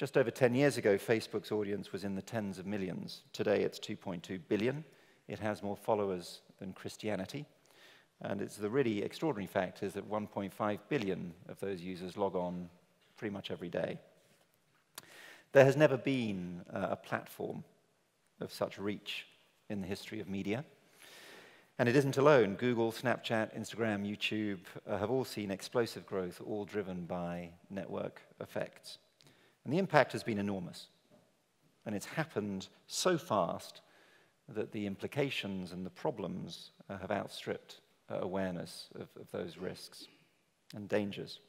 Just over 10 years ago, Facebook's audience was in the tens of millions. Today, it's 2.2 billion. It has more followers than Christianity. And it's the really extraordinary fact is that 1.5 billion of those users log on pretty much every day. There has never been a platform of such reach in the history of media. And it isn't alone. Google, Snapchat, Instagram, YouTube have all seen explosive growth, all driven by network effects. And the impact has been enormous. And it's happened so fast that the implications and the problems have outstripped awareness of those risks and dangers.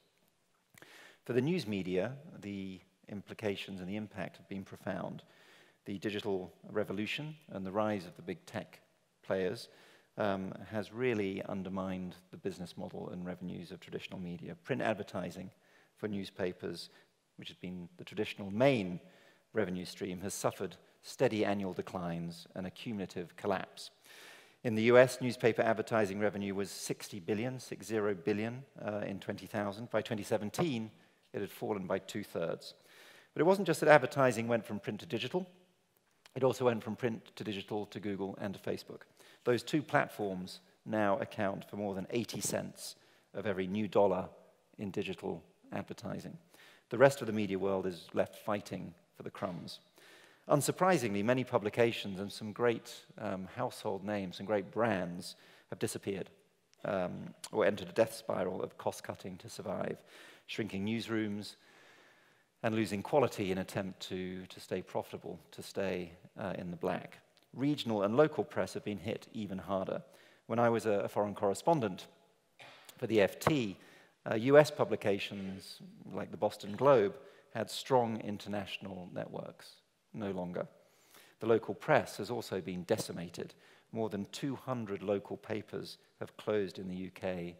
For the news media, the implications and the impact have been profound. The digital revolution and the rise of the big tech players has really undermined the business model and revenues of traditional media. Print advertising for newspapers, which has been the traditional main revenue stream, has suffered steady annual declines and a cumulative collapse. In the US, newspaper advertising revenue was 60 billion in 2000. By 2017, it had fallen by 2/3. But it wasn't just that advertising went from print to digital. It also went from print to digital to Google and to Facebook. Those two platforms now account for more than 80 cents of every new dollar in digital advertising. The rest of the media world is left fighting for the crumbs. Unsurprisingly, many publications and some great household names and great brands have disappeared or entered a death spiral of cost-cutting to survive, shrinking newsrooms and losing quality in an attempt to stay profitable, to stay in the black. Regional and local press have been hit even harder. When I was a foreign correspondent for the FT, US publications like the Boston Globe had strong international networks. No longer. The local press has also been decimated. More than 200 local papers have closed in the UK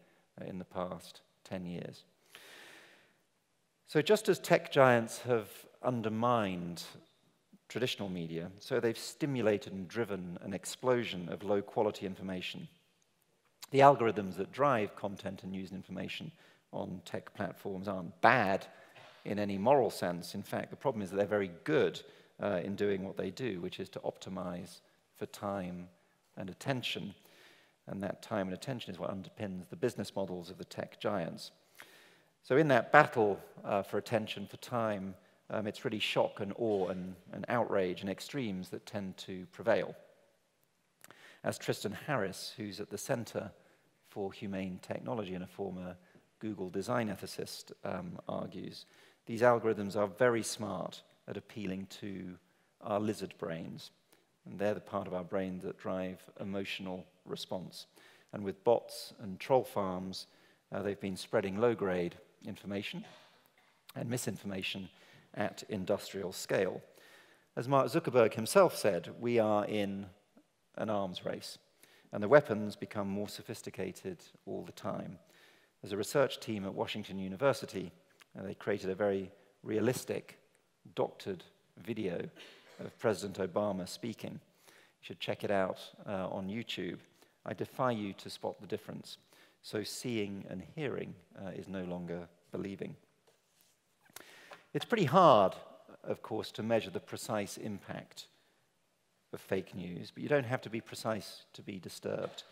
in the past 10 years. So just as tech giants have undermined traditional media, so they've stimulated and driven an explosion of low-quality information. The algorithms that drive content and news and information on tech platforms aren't bad in any moral sense. In fact, the problem is that they're very good in doing what they do, which is to optimize for time and attention. And that time and attention is what underpins the business models of the tech giants. So in that battle for attention, for time, it's really shock and awe and outrage and extremes that tend to prevail. As Tristan Harris, who's at the Center for Humane Technology and a former Google design ethicist, argues, these algorithms are very smart at appealing to our lizard brains. And they're the part of our brain that drive emotional response. And with bots and troll farms, they've been spreading low-grade information and misinformation at industrial scale. As Mark Zuckerberg himself said, we are in an arms race, and the weapons become more sophisticated all the time. As a research team at Washington University, they created a very realistic, doctored video of President Obama speaking. You should check it out on YouTube. I defy you to spot the difference. So seeing and hearing is no longer believing. It's pretty hard, of course, to measure the precise impact of fake news, but you don't have to be precise to be disturbed.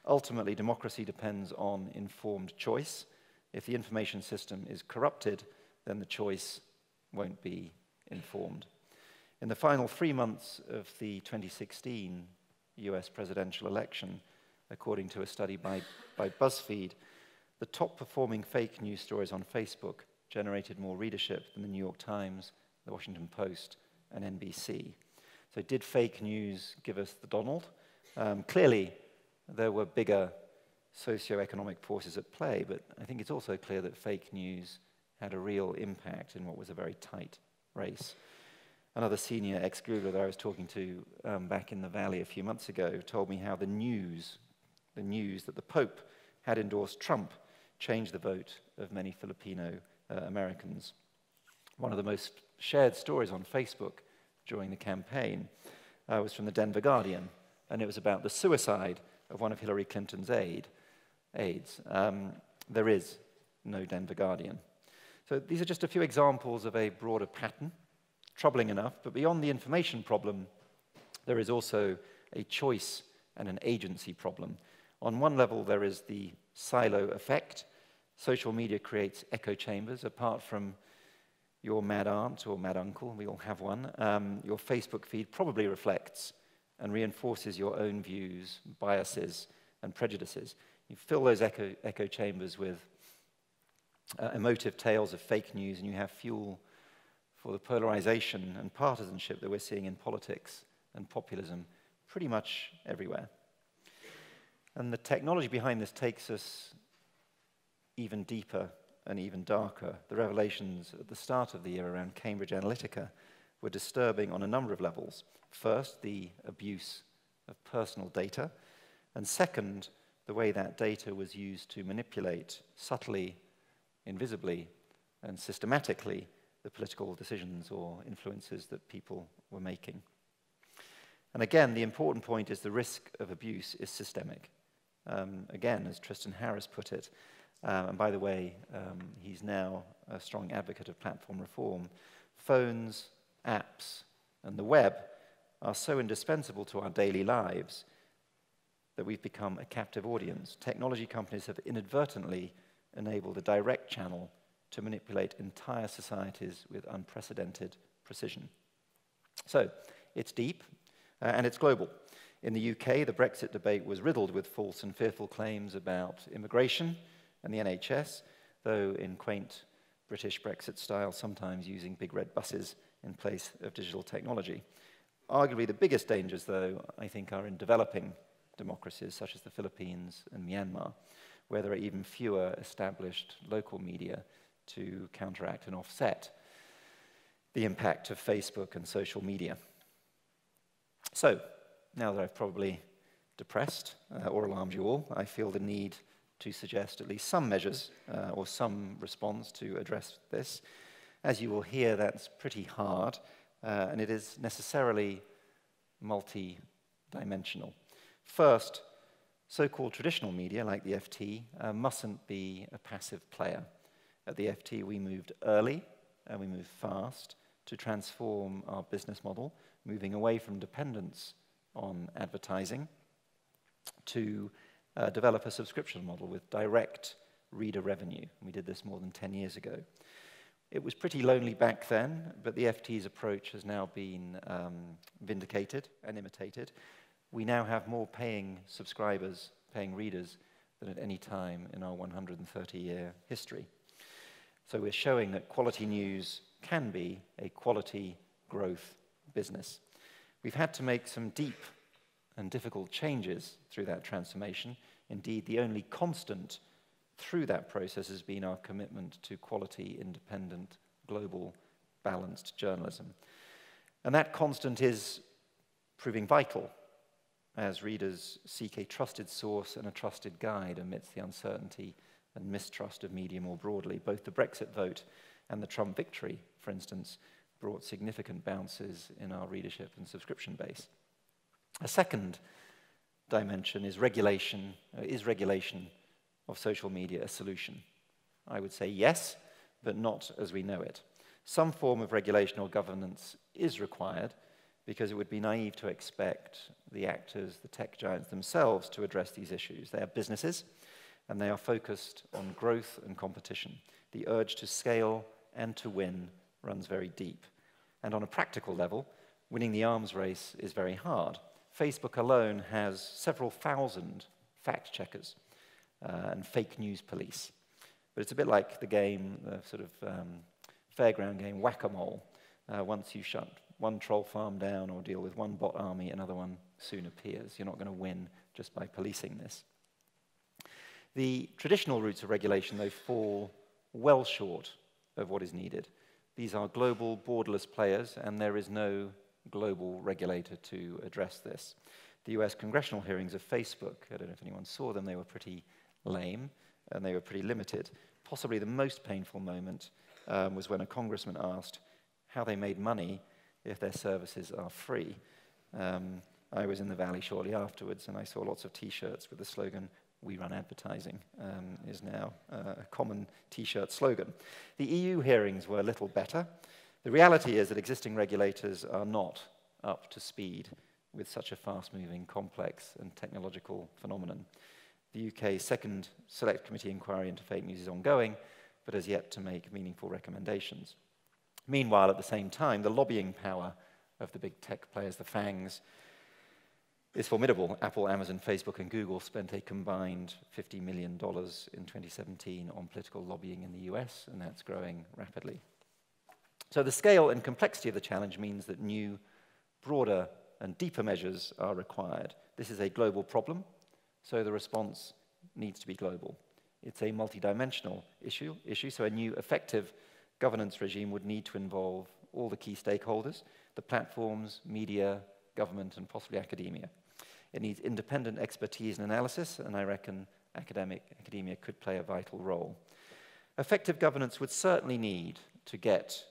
Ultimately, democracy depends on informed choice. If the information system is corrupted, then the choice won't be informed. In the final 3 months of the 2016 US presidential election, according to a study by BuzzFeed, the top-performing fake news stories on Facebook generated more readership than the New York Times, the Washington Post, and NBC. So did fake news give us the Donald? Clearly, there were bigger socioeconomic forces at play, but I think it's also clear that fake news had a real impact in what was a very tight race. Another senior ex-Googler that I was talking to back in the Valley a few months ago told me how the news that the Pope had endorsed Trump changed the vote of many Filipino Americans. One of the most shared stories on Facebook during the campaign was from the Denver Guardian, and it was about the suicide of one of Hillary Clinton's aides. There is no Denver Guardian. So these are just a few examples of a broader pattern troubling enough, but beyond the information problem, there is also a choice and an agency problem. On one level, there is the silo effect. Social media creates echo chambers. Apart from your mad aunt or mad uncle, we all have one, your Facebook feed probably reflects and reinforces your own views, biases, and prejudices. You fill those echo chambers with emotive tales of fake news, and you have fuel for the polarization and partisanship that we're seeing in politics and populism pretty much everywhere. And the technology behind this takes us even deeper and even darker. The revelations at the start of the year around Cambridge Analytica were disturbing on a number of levels. First, the abuse of personal data, and second, the way that data was used to manipulate subtly, invisibly, and systematically the political decisions or influences that people were making. And again, the important point is the risk of abuse is systemic. Again, as Tristan Harris put it, and by the way, he's now a strong advocate of platform reform, phones, apps, and the web are so indispensable to our daily lives that we've become a captive audience. Technology companies have inadvertently enabled a direct channel to manipulate entire societies with unprecedented precision. So, it's deep, and it's global. In the UK, the Brexit debate was riddled with false and fearful claims about immigration and the NHS, though in quaint British Brexit style, sometimes using big red buses in place of digital technology. Arguably the biggest dangers, though, I think, are in developing democracies such as the Philippines and Myanmar, where there are even fewer established local media to counteract and offset the impact of Facebook and social media. So, now that I've probably depressed or alarmed you all, I feel the need to suggest at least some measures or some response to address this. As you will hear, that's pretty hard, and it is necessarily multi-dimensional. First, so-called traditional media, like the FT, mustn't be a passive player. At the FT, we moved early and we moved fast to transform our business model, moving away from dependence on advertising to develop a subscription model with direct reader revenue. We did this more than 10 years ago. It was pretty lonely back then, but the FT's approach has now been vindicated and imitated. We now have more paying subscribers, paying readers, than at any time in our 130-year history. So we're showing that quality news can be a quality growth business. We've had to make some deep and difficult changes through that transformation. Indeed, the only constant through that process has been our commitment to quality, independent, global, balanced journalism. And that constant is proving vital as readers seek a trusted source and a trusted guide amidst the uncertainty and mistrust of media more broadly. Both the Brexit vote and the Trump victory, for instance, brought significant bounces in our readership and subscription base. A second dimension is regulation. Is regulation of social media a solution? I would say yes, but not as we know it. Some form of regulation or governance is required because it would be naive to expect the actors, the tech giants themselves, to address these issues. They are businesses, and they are focused on growth and competition. The urge to scale and to win runs very deep. And on a practical level, winning the arms race is very hard. Facebook alone has several thousand fact-checkers and fake news police. But it's a bit like the game, the sort of fairground game, whack-a-mole. Once you shut one troll farm down or deal with one bot army, another one soon appears. You're not going to win just by policing this. The traditional routes of regulation, though, fall well short of what is needed. These are global, borderless players, and there is no global regulator to address this. The US congressional hearings of Facebook, I don't know if anyone saw them, they were pretty lame, and they were pretty limited. Possibly the most painful moment was when a congressman asked how they made money if their services are free. I was in the Valley shortly afterwards, and I saw lots of T-shirts with the slogan, "We run advertising," is now a common T-shirt slogan. The EU hearings were a little better, The reality is that existing regulators are not up to speed with such a fast-moving, complex and technological phenomenon. The UK's second Select Committee inquiry into fake news is ongoing, but has yet to make meaningful recommendations. Meanwhile, at the same time, the lobbying power of the big tech players, the FANGs, is formidable. Apple, Amazon, Facebook, and Google spent a combined $50 million in 2017 on political lobbying in the US, and that's growing rapidly. So the scale and complexity of the challenge means that new, broader, and deeper measures are required. This is a global problem, so the response needs to be global. It's a multidimensional issue, so a new effective governance regime would need to involve all the key stakeholders, the platforms, media, government, and academia. It needs independent expertise and analysis, and I reckon academia could play a vital role. Effective governance would certainly need to get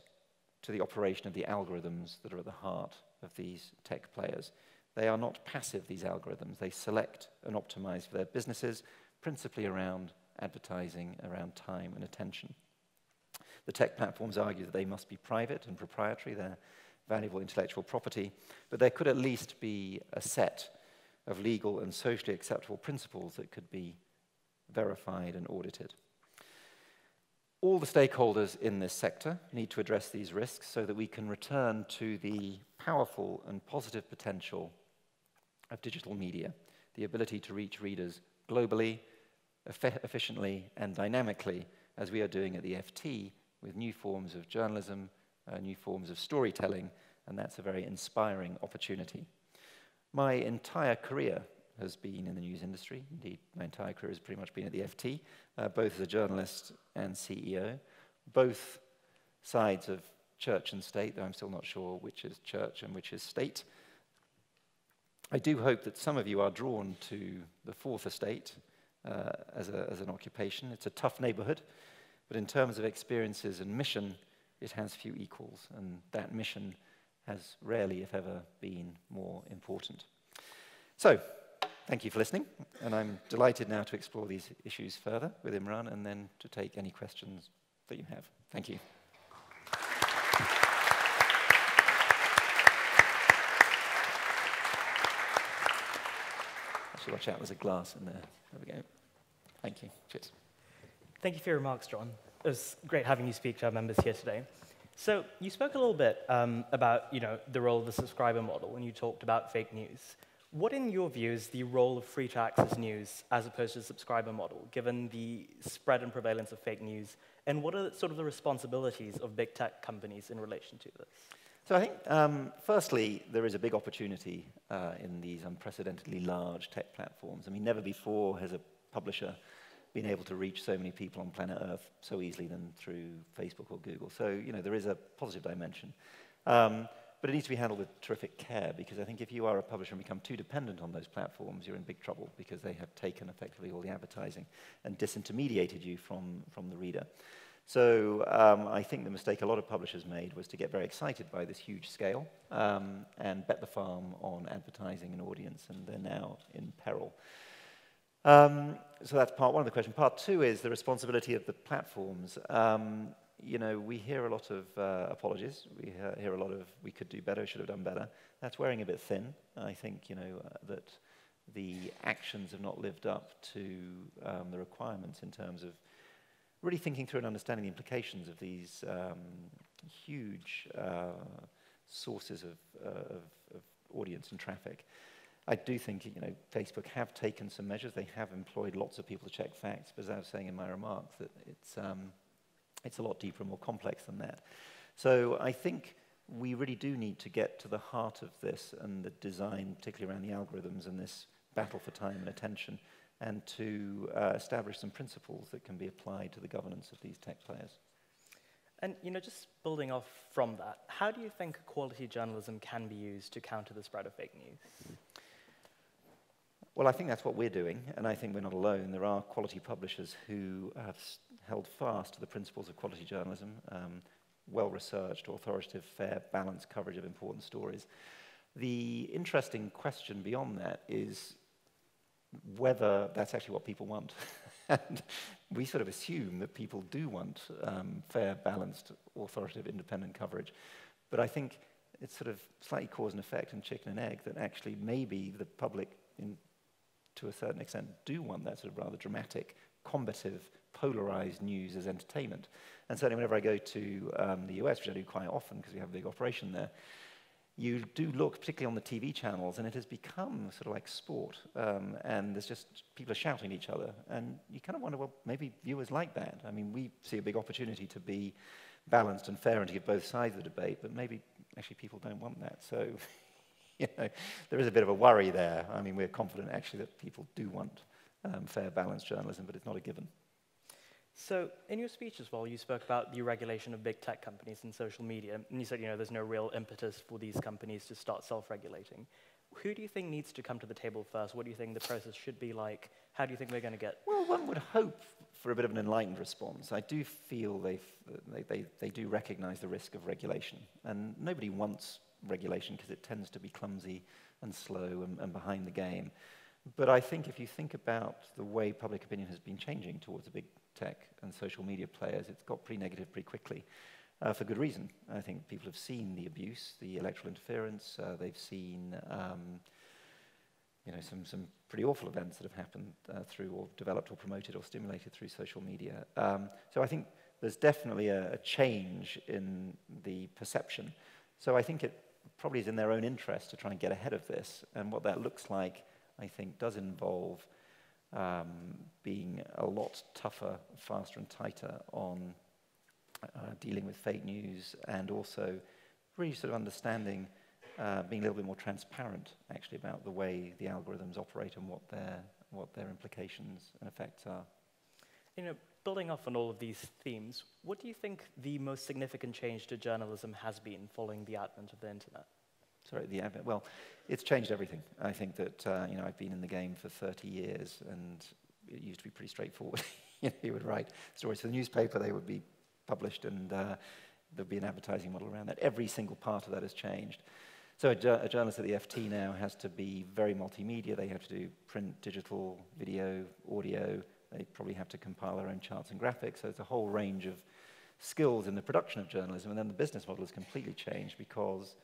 to the operation of the algorithms that are at the heart of these tech players. They are not passive, these algorithms. They select and optimize for their businesses, principally around advertising, around time and attention. The tech platforms argue that they must be private and proprietary, they're valuable intellectual property, but there could at least be a set of legal and socially acceptable principles that could be verified and audited. All the stakeholders in this sector need to address these risks so that we can return to the powerful and positive potential of digital media, the ability to reach readers globally, efficiently, and dynamically, as we are doing at the FT with new forms of journalism, new forms of storytelling, and that's a very inspiring opportunity. My entire career has been in the news industry. Indeed, my entire career has pretty much been at the FT, both as a journalist and CEO, both sides of church and state, though I'm still not sure which is church and which is state. I do hope that some of you are drawn to the fourth estate as an occupation. It's a tough neighborhood, but in terms of experiences and mission, it has few equals, and that mission has rarely, if ever, been more important. So, thank you for listening, and I'm delighted now to explore these issues further with Imran and then to take any questions that you have. Thank you. I should watch out, there's a glass in there. There we go. Thank you. Cheers. Thank you for your remarks, John. It was great having you speak to our members here today. So you spoke a little bit about the role of the subscriber model when you talked about fake news. What, in your view, is the role of free-to-access news as opposed to the subscriber model, given the spread and prevalence of fake news? And what are sort of the responsibilities of big tech companies in relation to this? So I think, firstly, there is a big opportunity in these unprecedentedly large tech platforms. I mean, never before has a publisher been able to reach so many people on planet Earth so easily than through Facebook or Google. So, there is a positive dimension. But it needs to be handled with terrific care, because I think if you are a publisher and become too dependent on those platforms, you're in big trouble, because they have taken effectively all the advertising and disintermediated you from the reader. So I think the mistake a lot of publishers made was to get very excited by this huge scale and bet the farm on advertising and audience, and they're now in peril. So that's part one of the question. Part two is the responsibility of the platforms. We hear a lot of apologies. We hear a lot of, we could do better, should have done better. That's wearing a bit thin. I think, that the actions have not lived up to the requirements in terms of really thinking through and understanding the implications of these huge sources of audience and traffic. I do think, Facebook have taken some measures. They have employed lots of people to check facts, but as I was saying in my remarks, that it's a lot deeper and more complex than that. So I think we really do need to get to the heart of this and the design, particularly around the algorithms and this battle for time and attention, and to establish some principles that can be applied to the governance of these tech players. And just building off from that, how do you think quality journalism can be used to counter the spread of fake news? Well, I think that's what we're doing, and I think we're not alone. There are quality publishers who have held fast to the principles of quality journalism, well-researched, authoritative, fair, balanced coverage of important stories. The interesting question beyond that is whether that's actually what people want. And we sort of assume that people do want fair, balanced, authoritative, independent coverage. But I think it's sort of slightly cause and effect and chicken and egg that actually maybe the public, to a certain extent, do want that sort of rather dramatic, combative, polarized news as entertainment. And certainly whenever I go to the US, which I do quite often because we have a big operation there, you do look, particularly on the TV channels, and it has become sort of like sport. And there's just, people are shouting at each other. And you kind of wonder, well, maybe viewers like that. I mean, we see a big opportunity to be balanced and fair and to give both sides of the debate, but maybe actually people don't want that. So, you know, there is a bit of a worry there. I mean, we're confident actually that people do want fair, balanced journalism, but it's not a given. So in your speech as well, you spoke about the regulation of big tech companies and social media, and you said, you know, there's no real impetus for these companies to start self-regulating. Who do you think needs to come to the table first? What do you think the process should be like? How do you think we're going to get? Well, one would hope for a bit of an enlightened response. I do feel they do recognize the risk of regulation, and nobody wants regulation because it tends to be clumsy and slow and behind the game. But I think if you think about the way public opinion has been changing towards the big tech and social media players, it's got pretty negative pretty quickly, for good reason. I think people have seen the abuse, the electoral interference. They've seen you know, some pretty awful events that have happened through or developed or promoted or stimulated through social media. So I think there's definitely a change in the perception. So I think it probably is in their own interest to try and get ahead of this. And what that looks like, I think, does involve being a lot tougher, faster and tighter on dealing with fake news, and also really sort of understanding, being a little bit more transparent actually about the way the algorithms operate and what their implications and effects are. You know, building off on all of these themes, what do you think the most significant change to journalism has been following the advent of the internet? Sorry, the advent. Well, it's changed everything. I think that you know, I've been in the game for 30 years, and it used to be pretty straightforward. You know, you would write stories for the newspaper, they would be published, and there'd be an advertising model around that. Every single part of that has changed. So a journalist at the FT now has to be very multimedia. They have to do print, digital, video, audio. They probably have to compile their own charts and graphics. So it's a whole range of skills in the production of journalism. And then the business model has completely changed because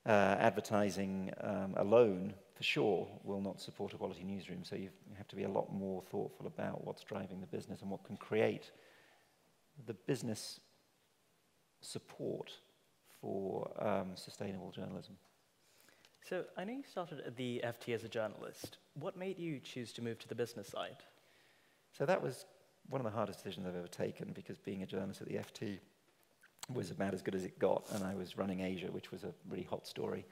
advertising alone, for sure, will not support a quality newsroom. So you have to be a lot more thoughtful about what's driving the business and what can create the business support for sustainable journalism. So I know you started at the FT as a journalist. What made you choose to move to the business side? So that was one of the hardest decisions I've ever taken, because being a journalist at the FT was about as good as it got, and I was running Asia, which was a really hot story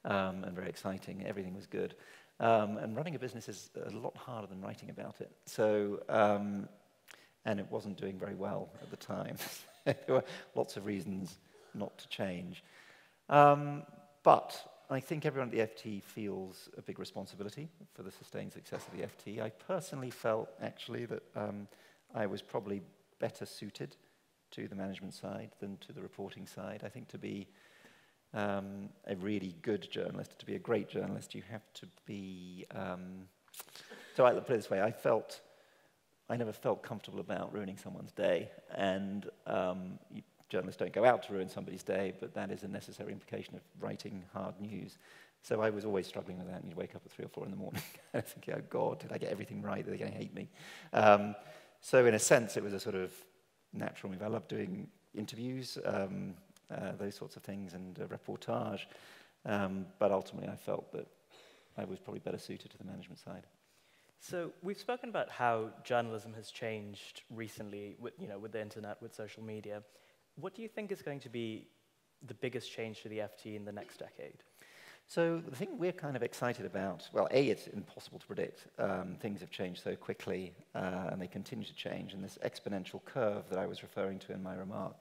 and very exciting. Everything was good. And running a business is a lot harder than writing about it. So, and it wasn't doing very well at the time. There were lots of reasons not to change. But I think everyone at the FT feels a big responsibility for the sustained success of the FT. I personally felt, actually, that I was probably better suited to the management side than to the reporting side. I think to be a really good journalist, to be a great journalist, you have to be... so I put it this way, I never felt comfortable about ruining someone's day, and journalists don't go out to ruin somebody's day, but that is a necessary implication of writing hard news. So I was always struggling with that, and you'd wake up at 3 or 4 in the morning and think, oh God, did I get everything right? Are they going to hate me? So in a sense, it was a sort of natural move. I love doing interviews, those sorts of things, and reportage, but ultimately I felt that I was probably better suited to the management side. So we've spoken about how journalism has changed recently with, with the internet, with social media. What do you think is going to be the biggest change to the FT in the next decade? So the thing we're kind of excited about, well, A, it's impossible to predict. Things have changed so quickly, and they continue to change. And this exponential curve that I was referring to in my remark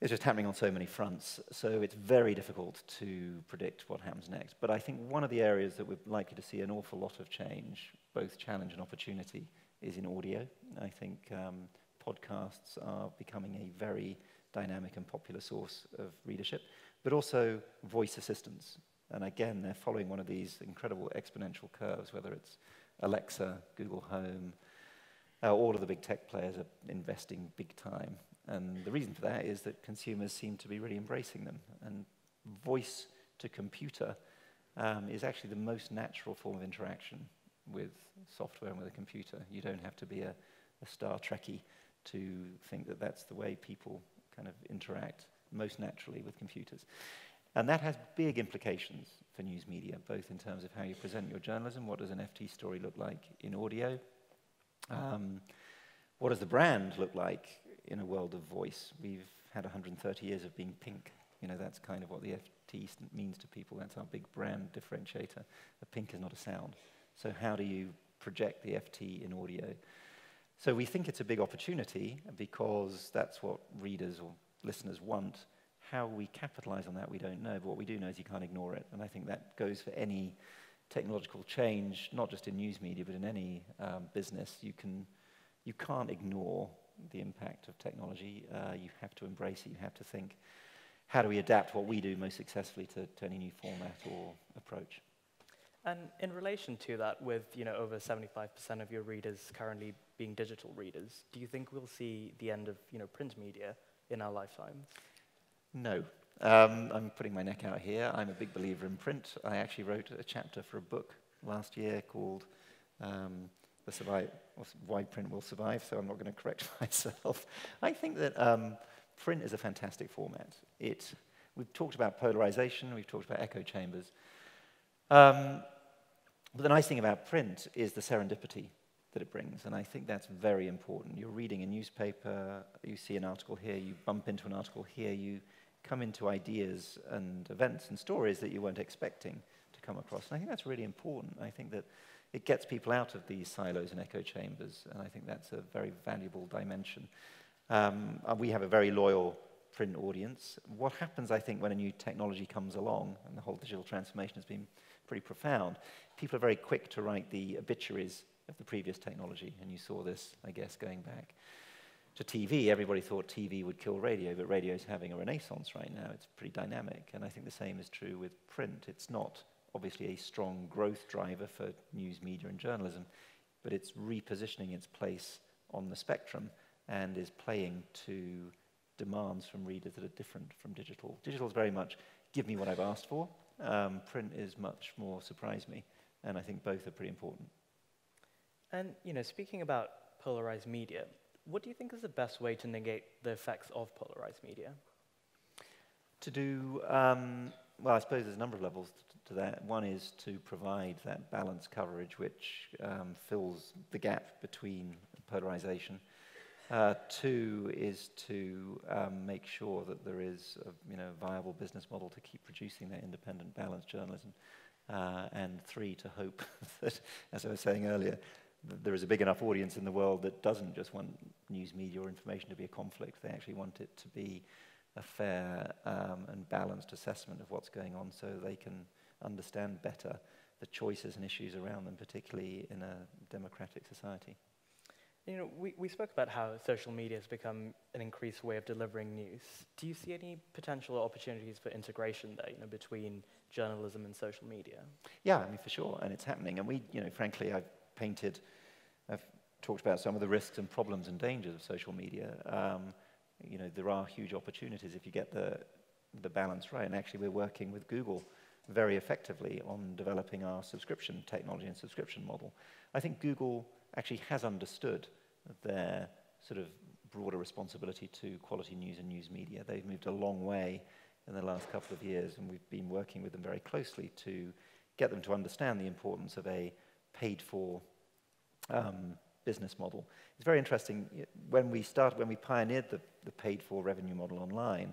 is just happening on so many fronts. So it's very difficult to predict what happens next. But I think one of the areas that we're likely to see an awful lot of change, both challenge and opportunity, is in audio. I think podcasts are becoming a very dynamic and popular source of readership, but also voice assistants. And again, they're following one of these incredible exponential curves, whether it's Alexa, Google Home, All of the big tech players are investing big time. And the reason for that is that consumers seem to be really embracing them. And voice to computer is actually the most natural form of interaction with software and with a computer. You don't have to be a Star Trekkie to think that that's the way people kind of interact most naturally with computers. And that has big implications for news media, both in terms of how you present your journalism. What does an FT story look like in audio? What does the brand look like in a world of voice? We've had 130 years of being pink. You know, that's kind of what the FT means to people. That's our big brand differentiator. A pink is not a sound. So how do you project the FT in audio? So we think it's a big opportunity because that's what readers or listeners want. How we capitalize on that, we don't know. But what we do know is you can't ignore it. And I think that goes for any technological change, not just in news media, but in any business. You can't ignore the impact of technology. You have to embrace it. You have to think, how do we adapt what we do most successfully to any new format or approach? And in relation to that, with over 75% of your readers currently being digital readers, do you think we'll see the end of print media in our lifetimes? No. I'm putting my neck out here. I'm a big believer in print. I actually wrote a chapter for a book last year called Why Print Will Survive, so I'm not going to correct myself. I think that print is a fantastic format. We've talked about polarization, we've talked about echo chambers. But the nice thing about print is the serendipity that it brings, and I think that's very important. You're reading a newspaper, you see an article here, you bump into an article here, you come into ideas and events and stories that you weren't expecting to come across. And I think that's really important. I think that it gets people out of these silos and echo chambers, and I think that's a very valuable dimension. We have a very loyal print audience. What happens, I think, when a new technology comes along, and the whole digital transformation has been pretty profound, people are very quick to write the obituaries of the previous technology, and you saw this, I guess, going back to TV. Everybody thought TV would kill radio, but radio is having a renaissance right now. It's pretty dynamic, and I think the same is true with print. It's not obviously a strong growth driver for news media and journalism, but it's repositioning its place on the spectrum and is playing to demands from readers that are different from digital. Digital is very much, give me what I've asked for. Print is much more surprise me, and I think both are pretty important. And, speaking about polarized media, what do you think is the best way to negate the effects of polarized media? To do, well, I suppose there's a number of levels to that. One is to provide that balanced coverage which fills the gap between polarization. Two is to make sure that there is a viable business model to keep producing that independent, balanced journalism. And three, to hope that, as I was saying earlier, there is a big enough audience in the world that doesn't just want news media or information to be a conflict. They actually want it to be a fair and balanced assessment of what's going on so they can understand better the choices and issues around them, particularly in a democratic society. We spoke about how social media has become an increased way of delivering news. Do you see any potential opportunities for integration there, between journalism and social media? Yeah, for sure, and it's happening. And we, frankly, I've talked about some of the risks and problems and dangers of social media. There are huge opportunities if you get the balance right. And actually, we're working with Google very effectively on developing our subscription technology and subscription model. I think Google actually has understood their sort of broader responsibility to quality news and news media. They've moved a long way in the last couple of years, and we've been working with them very closely to get them to understand the importance of a paid-for business model. It's very interesting. When we pioneered the paid-for revenue model online,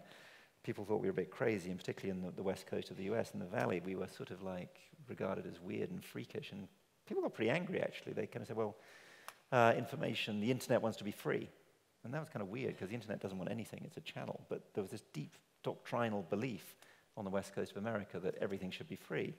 people thought we were a bit crazy, and particularly in the west coast of the US, in the Valley, we were sort of like regarded as weird and freakish, and people got pretty angry, actually. They kind of said, well, the internet wants to be free. And that was kind of weird, because the internet doesn't want anything. It's a channel. But there was this deep doctrinal belief on the west coast of America that everything should be free.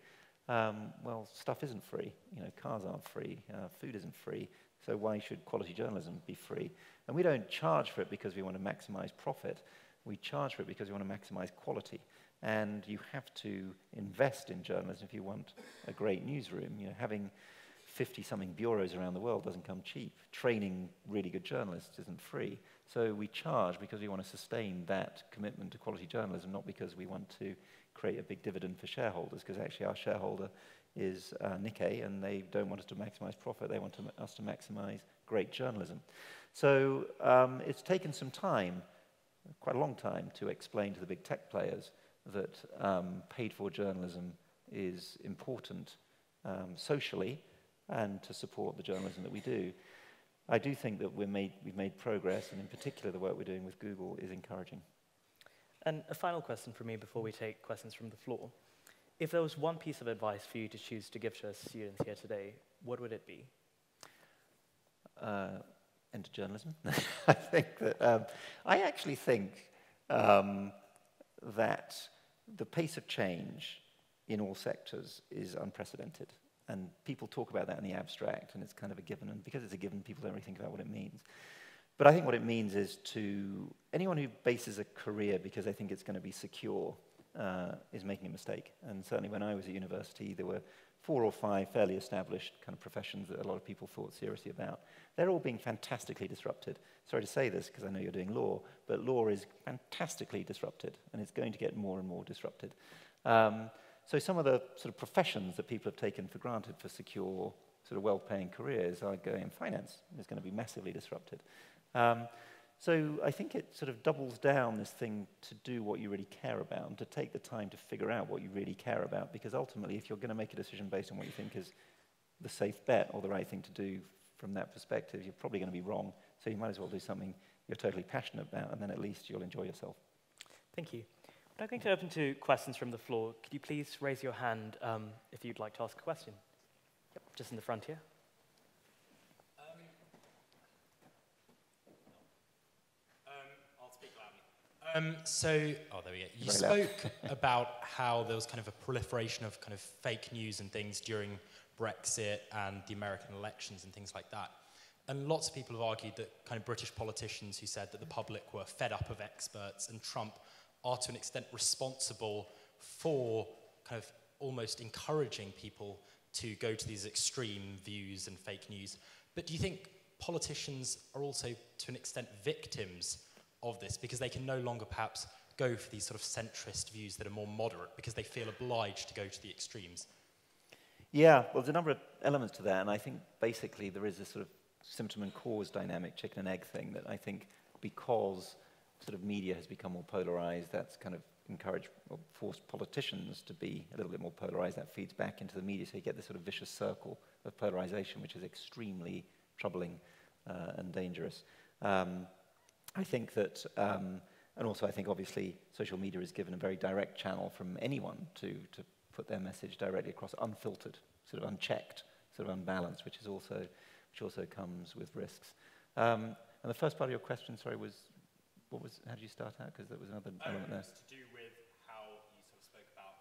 Well, stuff isn't free. Cars aren't free. Food isn't free. So why should quality journalism be free? And we don't charge for it because we want to maximize profit. We charge for it because we want to maximize quality. And you have to invest in journalism if you want a great newsroom. Having 50-something bureaus around the world doesn't come cheap. Training really good journalists isn't free. So we charge because we want to sustain that commitment to quality journalism, not because we want to create a big dividend for shareholders, because actually our shareholder is Nikkei, and they don't want us to maximize profit, they want us to maximize great journalism. So it's taken some time, quite a long time, to explain to the big tech players that paid-for journalism is important socially and to support the journalism that we do. I do think that we've made progress, and in particular the work we're doing with Google is encouraging. And a final question for me before we take questions from the floor. If there was one piece of advice for you to choose to give to our students here today, what would it be? Enter journalism. I think that I actually think that the pace of change in all sectors is unprecedented. And people talk about that in the abstract, and it's kind of a given. And because it's a given, people don't really think about what it means. But I think what it means is to anyone who bases a career because they think it's going to be secure is making a mistake. And certainly when I was at university, there were 4 or 5 fairly established kind of professions that a lot of people thought seriously about. They're all being fantastically disrupted. Sorry to say this because I know you're doing law, but law is fantastically disrupted, and it's going to get more and more disrupted. So some of the sort of professions that people have taken for granted for secure, sort of well-paying careers are going. Finance is going to be massively disrupted. So I think it sort of doubles down this thing to do what you really care about and to take the time to figure out what you really care about, because ultimately if you're going to make a decision based on what you think is the safe bet or the right thing to do from that perspective, you're probably going to be wrong. So you might as well do something you're totally passionate about, and then at least you'll enjoy yourself. Thank you. I'm going to open to questions from the floor. Could you please raise your hand if you'd like to ask a question? Yep, just in the front here. I'll speak loudly. There we go. You spoke about how there was kind of a proliferation of kind of fake news and things during Brexit and the American elections and things like that. And lots of people have argued that kind of British politicians who said that the public were fed up of experts and Trump are to an extent responsible for kind of almost encouraging people to go to these extreme views and fake news. But do you think politicians are also to an extent victims of this because they can no longer perhaps go for these sort of centrist views that are more moderate because they feel obliged to go to the extremes? Yeah, well, there's a number of elements to that, and I think basically there is a sort of symptom and cause dynamic, chicken and egg thing, that I think because sort of media has become more polarized, that's kind of encouraged or forced politicians to be a little bit more polarized. That feeds back into the media, so you get this sort of vicious circle of polarization, which is extremely troubling and dangerous. I think that, and also I think obviously social media is given a very direct channel from anyone to put their message directly across, unfiltered, sort of unchecked, sort of unbalanced, which also comes with risks. And the first part of your question, sorry, was how did you start out? Because there was another element there. It was to do with how you sort of spoke about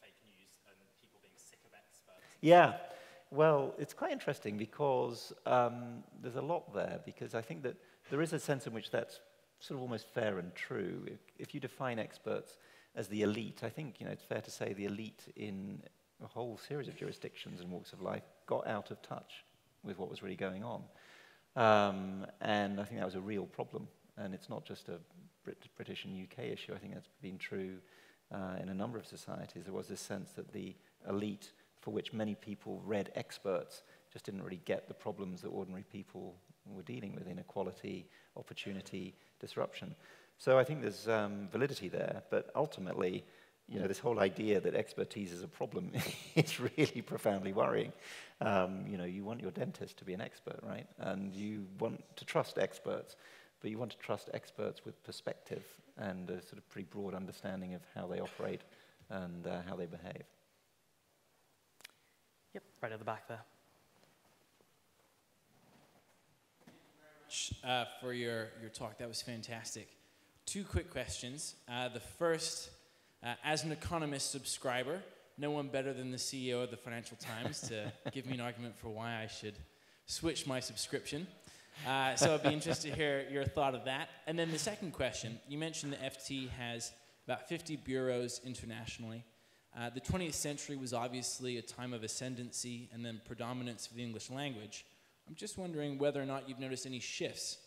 fake news and people being sick of experts. Yeah, well, it's quite interesting because there's a lot there, because I think that there is a sense in which that's sort of almost fair and true. If you define experts as the elite, I think it's fair to say the elite in a whole series of jurisdictions and walks of life got out of touch with what was really going on. And I think that was a real problem. And it's not just a British and UK issue. I think that's been true in a number of societies. There was this sense that the elite, for which many people read experts, just didn't really get the problems that ordinary people were dealing with: inequality, opportunity, disruption. So I think there's validity there. But ultimately, this whole idea that expertise is a problem is really profoundly worrying. You want your dentist to be an expert, right? And you want to trust experts. But you want to trust experts with perspective and a sort of pretty broad understanding of how they operate and how they behave. Yep, right at the back there. For your talk, that was fantastic. 2 quick questions. The first, as an Economist subscriber, no one better than the CEO of the Financial Times to give me an argument for why I should switch my subscription. So I'd be interested to hear your thought of that. And then the second question, you mentioned the FT has about 50 bureaus internationally. The 20th century was obviously a time of ascendancy and then predominance for the English language. I'm just wondering whether or not you've noticed any shifts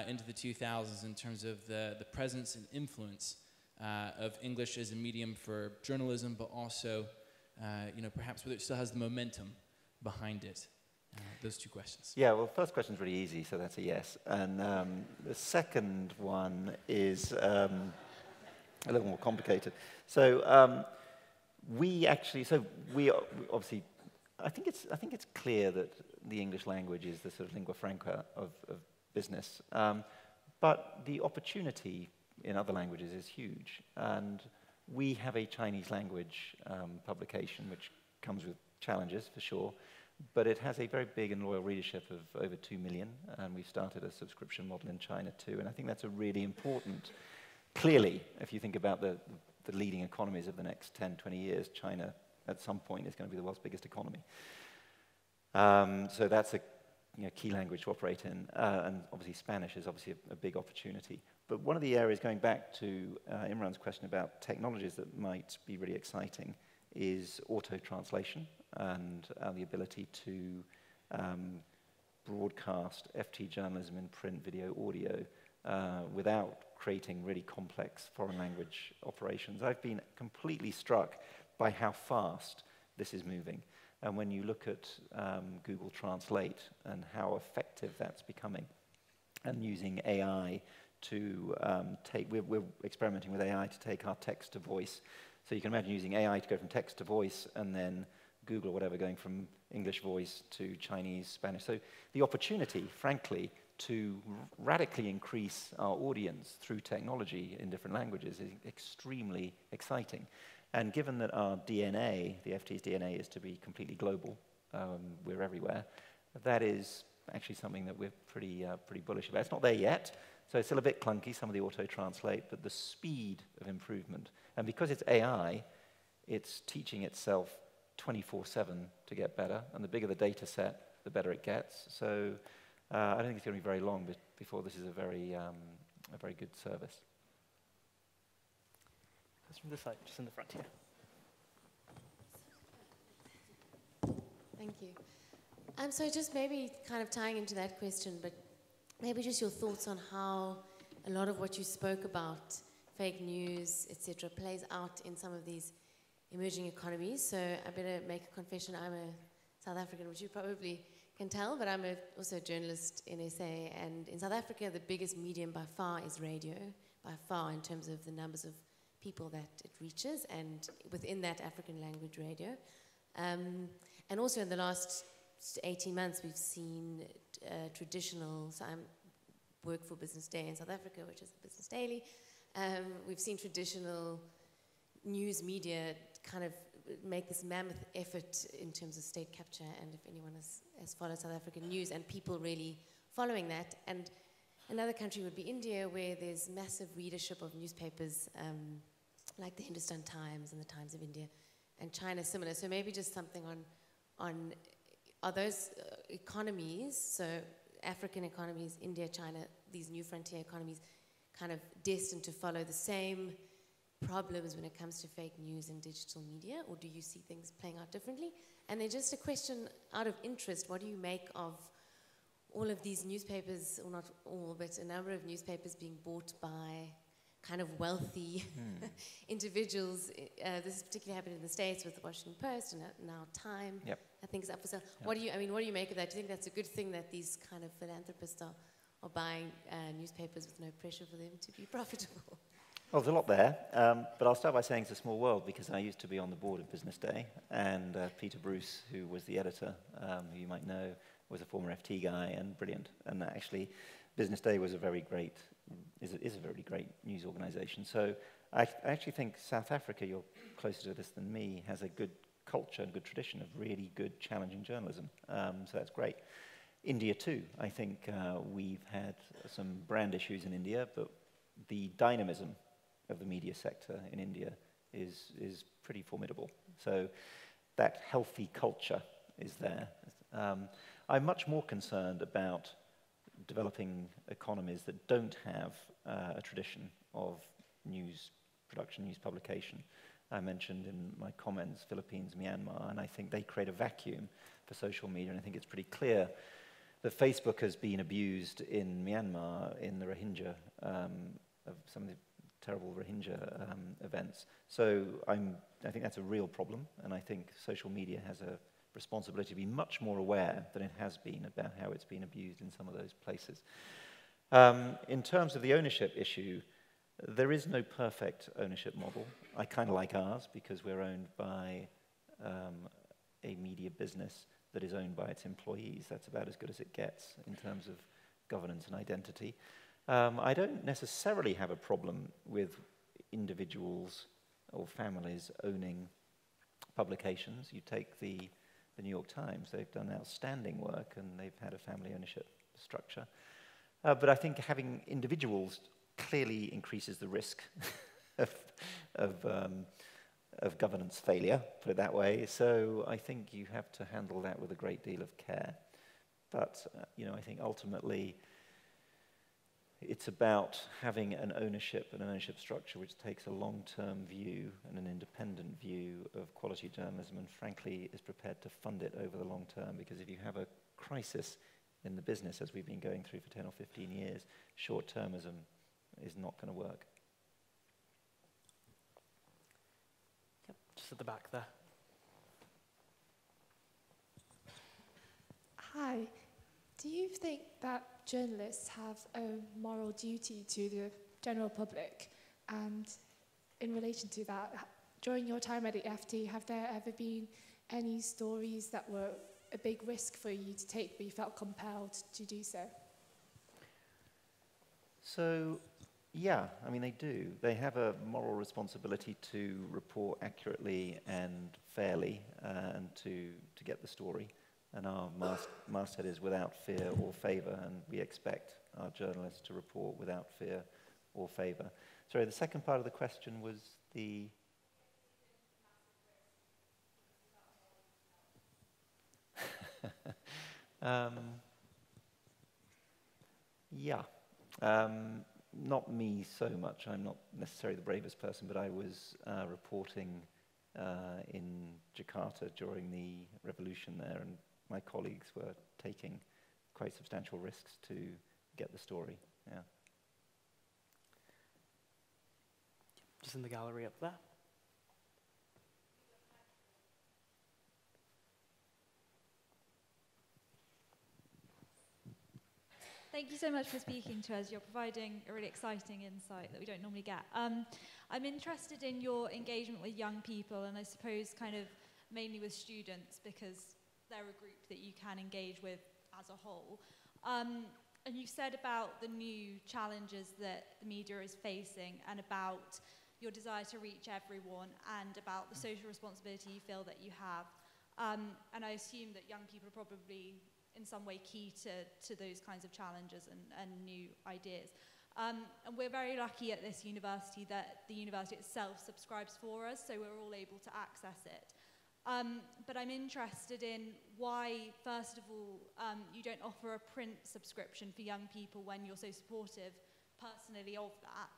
into the 2000s in terms of the presence and influence of English as a medium for journalism, but also, perhaps whether it still has the momentum behind it. Those two questions. Yeah, well, first question is really easy, so that's a yes. And the second one is a little more complicated. So we obviously, I think it's clear that the English language is the sort of lingua franca of business, but the opportunity in other languages is huge. And we have a Chinese language publication, which comes with challenges for sure, but it has a very big and loyal readership of over 2 million, and we've started a subscription model in China too, and I think that's a really important, clearly, if you think about the leading economies of the next 10, 20 years, China at some point is going to be the world's biggest economy. So that's a key language to operate in, and obviously Spanish is obviously a big opportunity. But one of the areas, going back to Imran's question about technologies that might be really exciting, is auto-translation and the ability to broadcast FT journalism in print, video, audio without creating really complex foreign language operations. I've been completely struck by how fast this is moving. And when you look at Google Translate and how effective that's becoming, and using AI to we're experimenting with AI to take our text to voice. So you can imagine using AI to go from text to voice, and then Google or whatever going from English voice to Chinese, Spanish. So the opportunity, frankly, to radically increase our audience through technology in different languages is extremely exciting. And given that our DNA, the FT's DNA, is to be completely global, we're everywhere, that is actually something that we're pretty bullish about. It's not there yet, so it's still a bit clunky, some of the auto-translate, but the speed of improvement. And because it's AI, it's teaching itself 24/7 to get better, and the bigger the data set, the better it gets. So I don't think it's going to be very long before this is a very good service. That's from this side, just in the front here. Thank you. So just maybe kind of tying into that question, but maybe just your thoughts on how a lot of what you spoke about, fake news, etc., plays out in some of these emerging economies. So I better make a confession. I'm a South African, which you probably can tell, but I'm also a journalist in SA. And in South Africa, the biggest medium by far is radio, by far, in terms of the numbers of people that it reaches, and within that, African language radio. And also in the last 18 months, we've seen traditional, so I work for Business Day in South Africa, which is the Business Daily. We've seen traditional news media kind of make this mammoth effort in terms of state capture, and if anyone has followed South African news, and people really following that. And another country would be India, where there's massive readership of newspapers, like the Hindustan Times and the Times of India, and China similar. So maybe just something on are those economies, so African economies, India, China, these new frontier economies, kind of destined to follow the same problems when it comes to fake news and digital media, or do you see things playing out differently? And then just a question out of interest, what do you make of all of these newspapers, or not all, but a number of newspapers being bought by kind of wealthy individuals? This has particularly happened in the States with the Washington Post and now Time. Yep. I think is up for sale. Yep. What do you make of that? Do you think that's a good thing that these kind of philanthropists are buying newspapers with no pressure for them to be profitable? Well, there's a lot there, but I'll start by saying it's a small world, because I used to be on the board of Business Day, and Peter Bruce, who was the editor, who you might know, was a former FT guy and brilliant. And actually, Business Day was is a very great news organization. So I actually think South Africa, you're closer to this than me, has a good culture and good tradition of really good, challenging journalism. So that's great. India too. I think we've had some brand issues in India, but the dynamism of the media sector in India is pretty formidable. So that healthy culture is there. I'm much more concerned about developing economies that don't have a tradition of news production, news publication. I mentioned in my comments Philippines, Myanmar, and I think they create a vacuum for social media, and I think it's pretty clear that Facebook has been abused in Myanmar in the Rohingya, of some of the terrible Rohingya events. So I think that's a real problem, and I think social media has a responsibility to be much more aware than it has been about how it's been abused in some of those places. In terms of the ownership issue, there is no perfect ownership model. I kind of like ours because we're owned by a media business that is owned by its employees. That's about as good as it gets in terms of governance and identity. I don't necessarily have a problem with individuals or families owning publications. You take the New York Times, they've done outstanding work and they've had a family ownership structure. But I think having individuals clearly increases the risk of governance failure, put it that way. So I think you have to handle that with a great deal of care. But I think ultimately it's about having an ownership structure which takes a long-term view and an independent view of quality journalism, and frankly is prepared to fund it over the long term. Because if you have a crisis in the business, as we've been going through for 10 or 15 years, short-termism is not going to work. Yep, just at the back there. Hi. Do you think that journalists have a moral duty to the general public? And in relation to that, during your time at the FT, have there ever been any stories that were a big risk for you to take, but you felt compelled to do so? So, yeah, I mean, they do. They have a moral responsibility to report accurately and fairly and to get the story. And our masthead is without fear or favour, and we expect our journalists to report without fear or favour. Sorry, the second part of the question was the... Not me so much. I'm not necessarily the bravest person, but I was reporting in Jakarta during the revolution there, and my colleagues were taking quite substantial risks to get the story. Yeah. Just in the gallery up there. Thank you so much for speaking to us. You're providing a really exciting insight that we don't normally get. I'm interested in your engagement with young people, and I suppose kind of mainly with students, because they're a group that you can engage with as a whole. And you said about the new challenges that the media is facing, and about your desire to reach everyone, and about the social responsibility you feel that you have. And I assume that young people are probably in some way key to those kinds of challenges and new ideas. And we're very lucky at this university that the university itself subscribes for us, so we're all able to access it. But I'm interested in why, first of all, you don't offer a print subscription for young people when you're so supportive personally of that.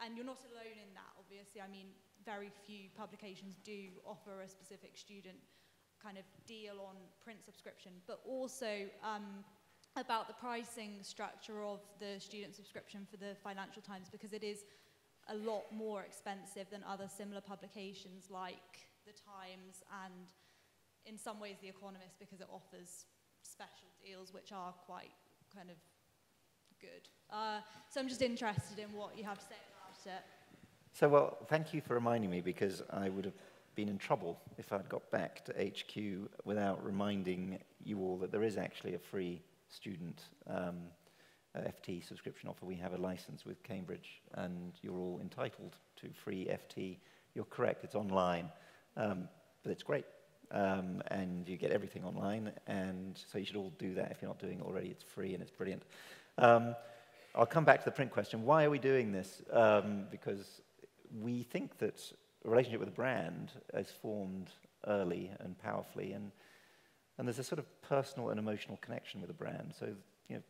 And you're not alone in that, obviously. I mean, very few publications do offer a specific student kind of deal on print subscription, but also about the pricing structure of the student subscription for the Financial Times, because it is a lot more expensive than other similar publications like the Times, and in some ways the Economist, because it offers special deals which are quite kind of good. So I'm just interested in what you have to say about it. So, well, thank you for reminding me, because I would have been in trouble if I'd got back to HQ without reminding you all that there is actually a free student FT subscription offer. We have a license with Cambridge, and you're all entitled to free FT. You're correct, it's online, but it's great. And you get everything online, and so you should all do that if you're not doing it already. It's free and it's brilliant. I'll come back to the print question. Why are we doing this? Because we think that a relationship with a brand is formed early and powerfully, and there's a sort of personal and emotional connection with a brand. So,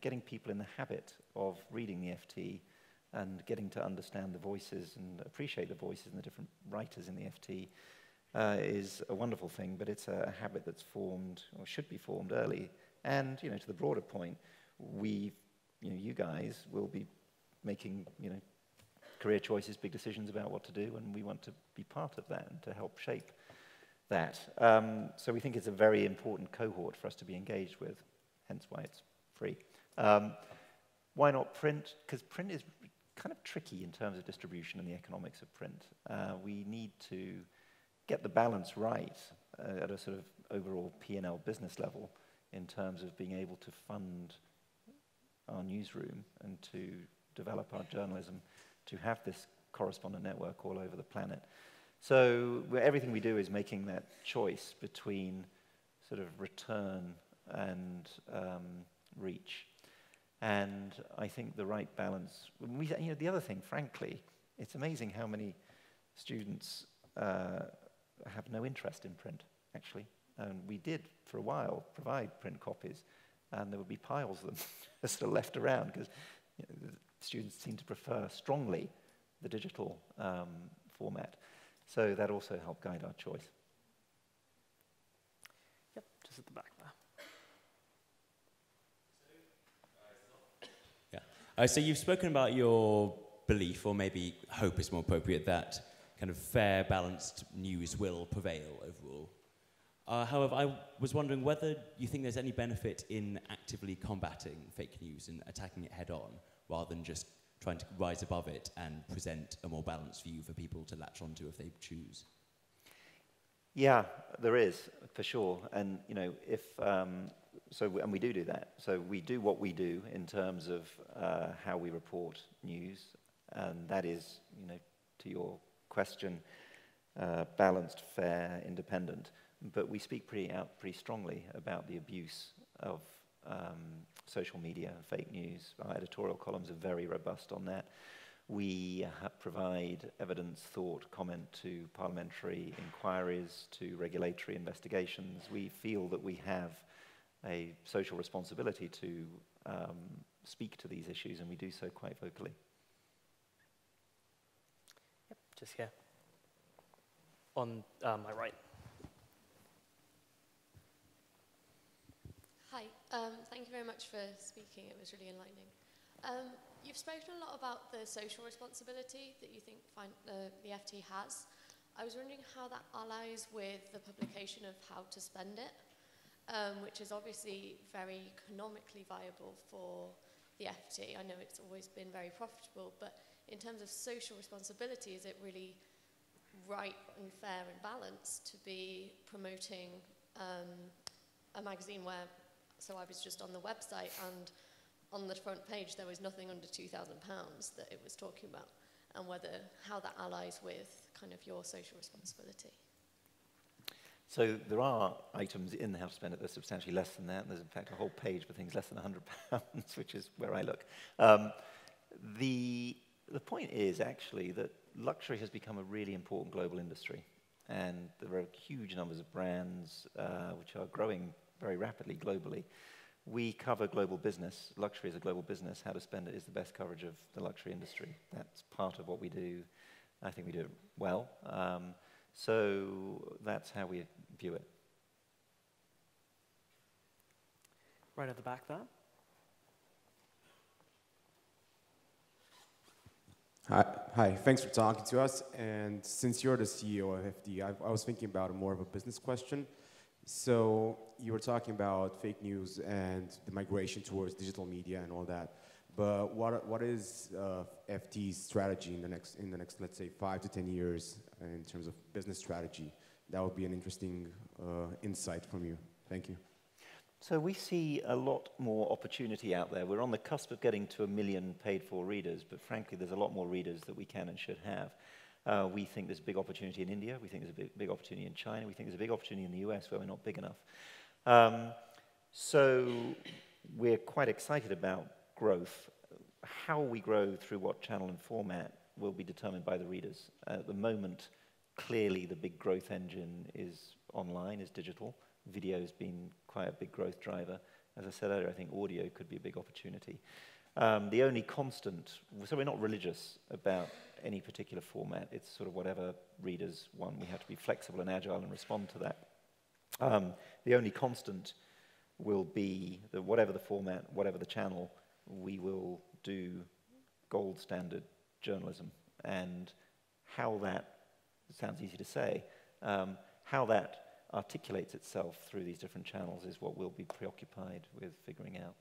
getting people in the habit of reading the FT and getting to understand the voices and appreciate the voices and the different writers in the FT is a wonderful thing, but it's a habit that's formed, or should be formed early. And, to the broader point, you guys will be making, career choices, big decisions about what to do, and we want to be part of that and to help shape that. So we think it's a very important cohort for us to be engaged with, hence why it's free. Why not print? Because print is kind of tricky in terms of distribution and the economics of print. We need to get the balance right at a sort of overall P&L business level in terms of being able to fund our newsroom and to develop our journalism, to have this correspondent network all over the planet. So everything we do is making that choice between sort of return and reach. And I think the right balance, the other thing, frankly, it's amazing how many students have no interest in print, actually. And we did, for a while, provide print copies, and there would be piles of them just sort of left around, because the students seem to prefer strongly the digital format. So that also helped guide our choice. Yep, just at the back there. Yeah. So you've spoken about your belief, or maybe hope is more appropriate, that kind of fair, balanced news will prevail overall. However, I was wondering whether you think there's any benefit in actively combating fake news and attacking it head on, rather than just trying to rise above it and present a more balanced view for people to latch onto if they choose. Yeah, there is, for sure. And, and we do that. So we do what we do in terms of how we report news, and that is, to your question, balanced, fair, independent. But we speak pretty strongly about the abuse of social media and fake news. Our editorial columns are very robust on that. We provide evidence, thought, comment to parliamentary inquiries, to regulatory investigations. We feel that we have a social responsibility to speak to these issues, and we do so quite vocally. Yep, just here. On my right. Hi, thank you very much for speaking. It was really enlightening. You've spoken a lot about the social responsibility that you think the FT has. I was wondering how that allies with the publication of how to spend it, which is obviously very economically viable for the FT. I know it's always been very profitable, but in terms of social responsibility, is it really right and fair and balanced to be promoting a magazine where, so I was just on the website, and on the front page there was nothing under £2,000 that it was talking about, and how that allies with kind of your social responsibility. So there are items in the How to Spend It that are substantially less than that. There's in fact a whole page for things less than £100, which is where I look. The point is actually that luxury has become a really important global industry, and there are huge numbers of brands which are growing very rapidly globally. We cover global business. Luxury is a global business. How to Spend It is the best coverage of the luxury industry. That's part of what we do. I think we do it well. So that's how we view it. Right at the back there. Hi, thanks for talking to us. And since you're the CEO of FD, I was thinking about more of a business question. So you were talking about fake news and the migration towards digital media and all that. But what is FT's strategy in the next, let's say, 5 to 10 years in terms of business strategy? That would be an interesting insight from you. Thank you. So we see a lot more opportunity out there. We're on the cusp of getting to 1 million paid-for readers, but frankly, there's a lot more readers that we can and should have. We think there's a big opportunity in India. We think there's a big opportunity in China. We think there's a big opportunity in the US where we're not big enough. So we're quite excited about growth. How we grow through what channel and format will be determined by the readers. At the moment, clearly the big growth engine is online, is digital. Video has been quite a big growth driver. As I said earlier, I think audio could be a big opportunity. The only constant, so we're not religious about any particular format. It's sort of whatever readers want. We have to be flexible and agile and respond to that. The only constant will be that whatever the format, whatever the channel, we will do gold standard journalism. And how that, it sounds easy to say, how that articulates itself through these different channels is what we'll be preoccupied with figuring out.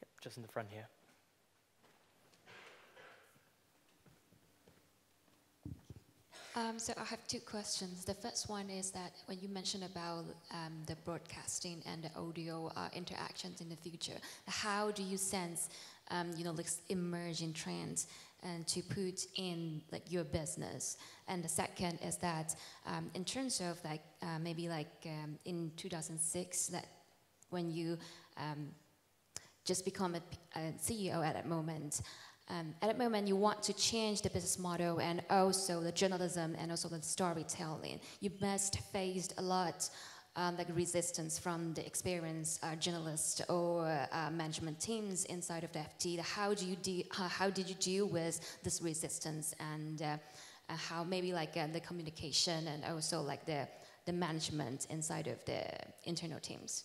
Yep, just in the front here. So I have two questions. The first one is that when you mentioned about the broadcasting and the audio interactions in the future, how do you sense, like emerging trends and to put in like your business? And the second is that in terms of like maybe like in 2006, that when you just become a CEO at that moment. At that moment, you want to change the business model and also the journalism and also the storytelling. You must face a lot like resistance from the experienced journalists or management teams inside of the FT. How did you deal with this resistance, and how maybe like the communication and also like the management inside of the internal teams?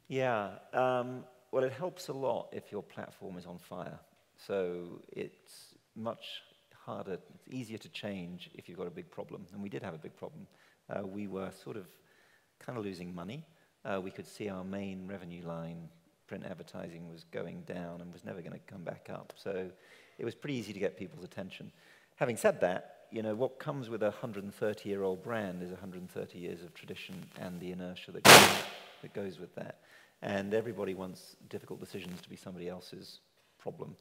Yeah, well, it helps a lot if your platform is on fire. So it's much harder, it's easier to change if you've got a big problem. And we did have a big problem. We were sort of kind of losing money. We could see our main revenue line, print advertising, was going down and was never going to come back up. So it was pretty easy to get people's attention. Having said that, what comes with a 130-year-old brand is 130 years of tradition and the inertia that goes with that. And everybody wants difficult decisions to be somebody else's problem.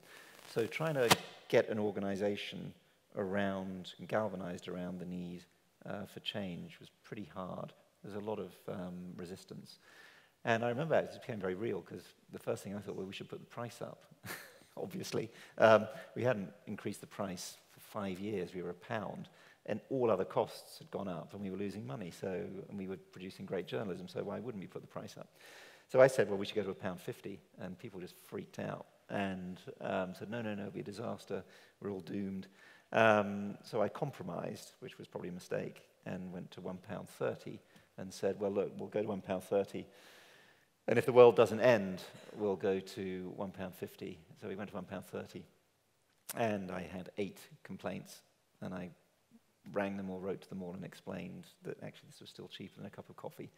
So trying to get an organization around, galvanized around the need for change was pretty hard. There's a lot of resistance. And I remember it became very real because the first thing I thought, well, we should put the price up, obviously. We hadn't increased the price for 5 years. We were £1, and all other costs had gone up, and we were losing money. And we were producing great journalism, so why wouldn't we put the price up? So I said, well, we should go to £1.50, and people just freaked out and said, no, it'll be a disaster. We're all doomed. So I compromised, which was probably a mistake, and went to £1.30 and said, well, look, we'll go to £1.30. And if the world doesn't end, we'll go to £1.50. So we went to £1.30. And I had 8 complaints. And I rang them all, wrote to them all, and explained that actually this was still cheaper than a cup of coffee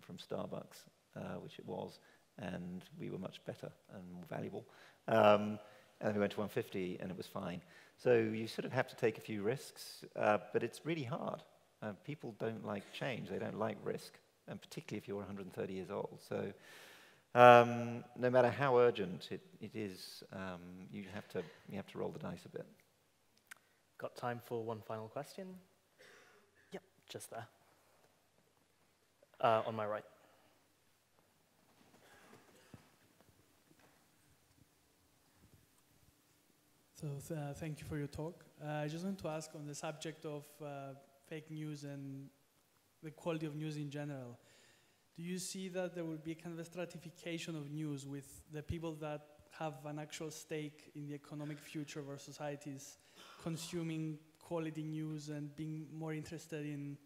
from Starbucks, which it was. And we were much better and more valuable. And we went to £1.50, and it was fine. So you sort of have to take a few risks, but it's really hard. People don't like change. They don't like risk, and particularly if you're 130 years old. So no matter how urgent it is, you have to roll the dice a bit. Got time for one final question? Yep, just there. On my right. So thank you for your talk. I just want to ask on the subject of fake news and the quality of news in general. Do you see that there will be kind of a stratification of news with the people that have an actual stake in the economic future of our societies consuming quality news and being more interested in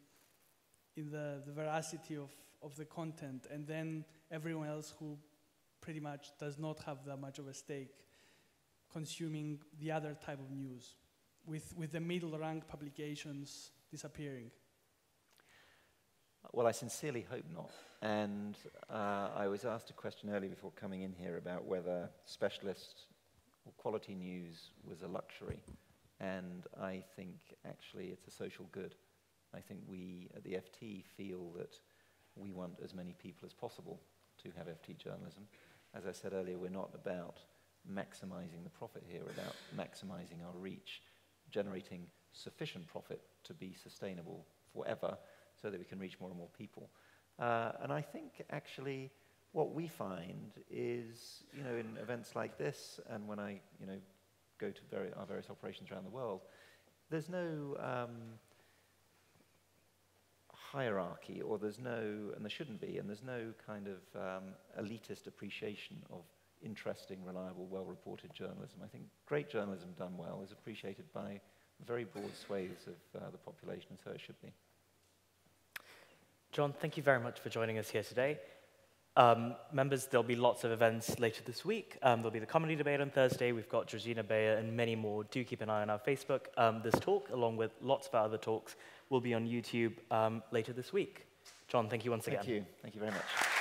the veracity of the content, and then everyone else who pretty much does not have that much of a stake consuming the other type of news, with the middle rank publications disappearing? Well, I sincerely hope not. And I was asked a question earlier before coming in here about whether specialist or quality news was a luxury. And I think actually it's a social good. I think we at the FT feel that we want as many people as possible to have FT journalism. As I said earlier, we're not about maximizing the profit here, about maximizing our reach, generating sufficient profit to be sustainable forever so that we can reach more and more people. And I think actually what we find is, in events like this, and when I, go to our various operations around the world, there's no hierarchy, or there's no, and there shouldn't be, and there's no kind of elitist appreciation of interesting, reliable, well-reported journalism. I think great journalism done well is appreciated by very broad swathes of the population, and so it should be. John, thank you very much for joining us here today. Members, there'll be lots of events later this week. There'll be the comedy debate on Thursday. We've got Georgina Bayer and many more. Do keep an eye on our Facebook. This talk, along with lots of our other talks, will be on YouTube later this week. John, thank you once again. Thank you. Thank you very much.